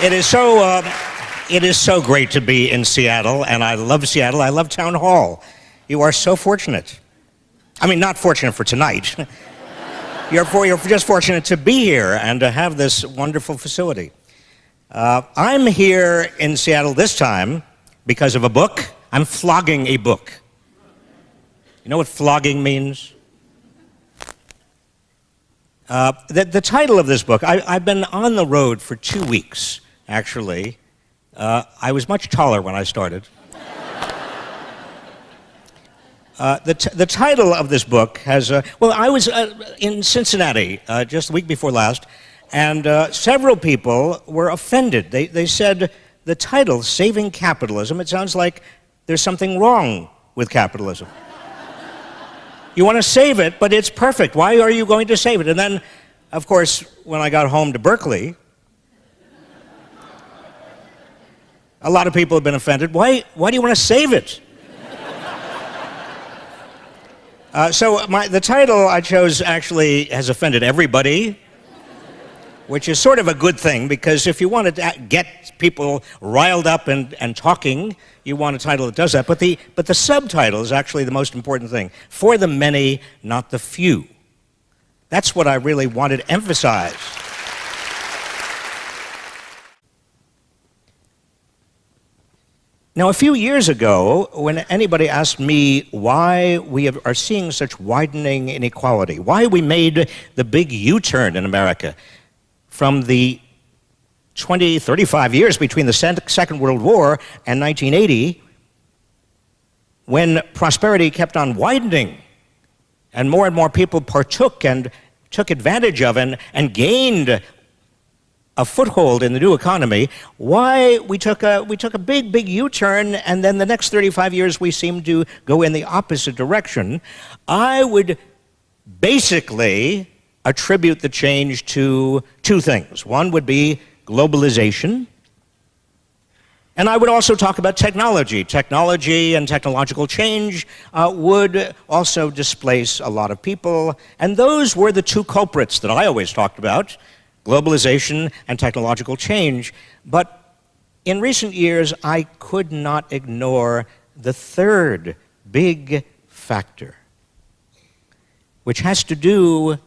It is so great to be in Seattle, and I love Seattle. I love Town Hall. You are so fortunate. I mean, not fortunate for tonight. You're just fortunate to be here and to have this wonderful facility. I'm here in Seattle this time because of a book. I'm flogging a book. You know what flogging means? The title of this book, I've been on the road for 2 weeks, actually. I was much taller when I started. The title of this book has, well, I was in Cincinnati just the week before last, and several people were offended. They said the title, Saving Capitalism, it sounds like there's something wrong with capitalism. You want to save it, but it's perfect. Why are you going to save it? And then, of course, when I got home to Berkeley, a lot of people have been offended. Why do you want to save it? So the title I chose actually has offended everybody, which is sort of a good thing, because if you want to get people riled up and talking, you want a title that does that. But the subtitle is actually the most important thing. For the many, not the few. That's what I really wanted to emphasize. Now, a few years ago, when anybody asked me why we are seeing such widening inequality, why we made the big U-turn in America from the 35 years between the Second World War and 1980, when prosperity kept on widening and more people partook and took advantage of and gained a foothold in the new economy, why we took a big U-turn, and then the next 35 years we seemed to go in the opposite direction. I would basically attribute the change to two things. One would be globalization, and I would also talk about technology. Technology and technological change would also displace a lot of people, and those were the two culprits that I always talked about: globalization and technological change. But in recent years, I could not ignore the third big factor, which has to do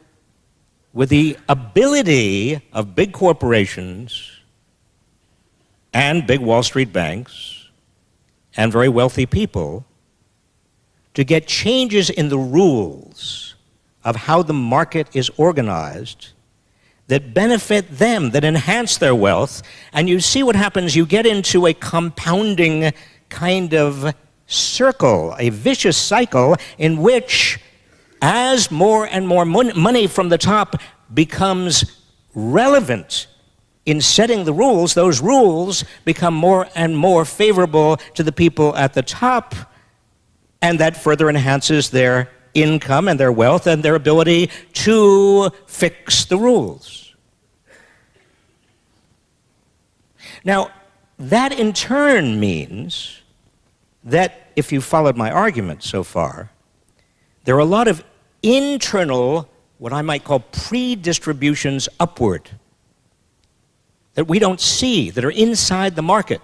with the ability of big corporations and big Wall Street banks and very wealthy people to get changes in the rules of how the market is organized that benefit them, that enhance their wealth. And you see what happens. You get into a compounding kind of circle, a vicious cycle, in which as more and more money from the top becomes relevant in setting the rules, those rules become more and more favorable to the people at the top, and that further enhances their income and their wealth and their ability to fix the rules. Now, that in turn means that, if you followed my argument so far, there are a lot of internal, what I might call pre-distributions upward, that we don't see, that are inside the market,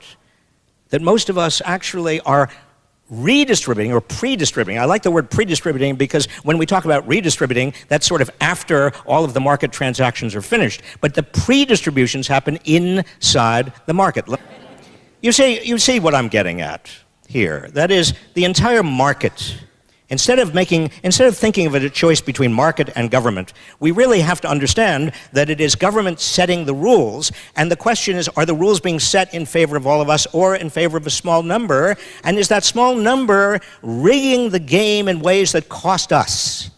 that most of us actually are redistributing or pre-distributing. I like the word pre-distributing because when we talk about redistributing, that's sort of after all of the market transactions are finished. But the pre-distributions happen inside the market. You see what I'm getting at here. That is, the entire market, instead of thinking of it a choice between market and government, we really have to understand that it is government setting the rules, and the question is, are the rules being set in favor of all of us or in favor of a small number? And is that small number rigging the game in ways that cost us?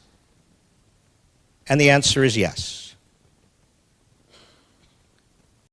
And the answer is yes.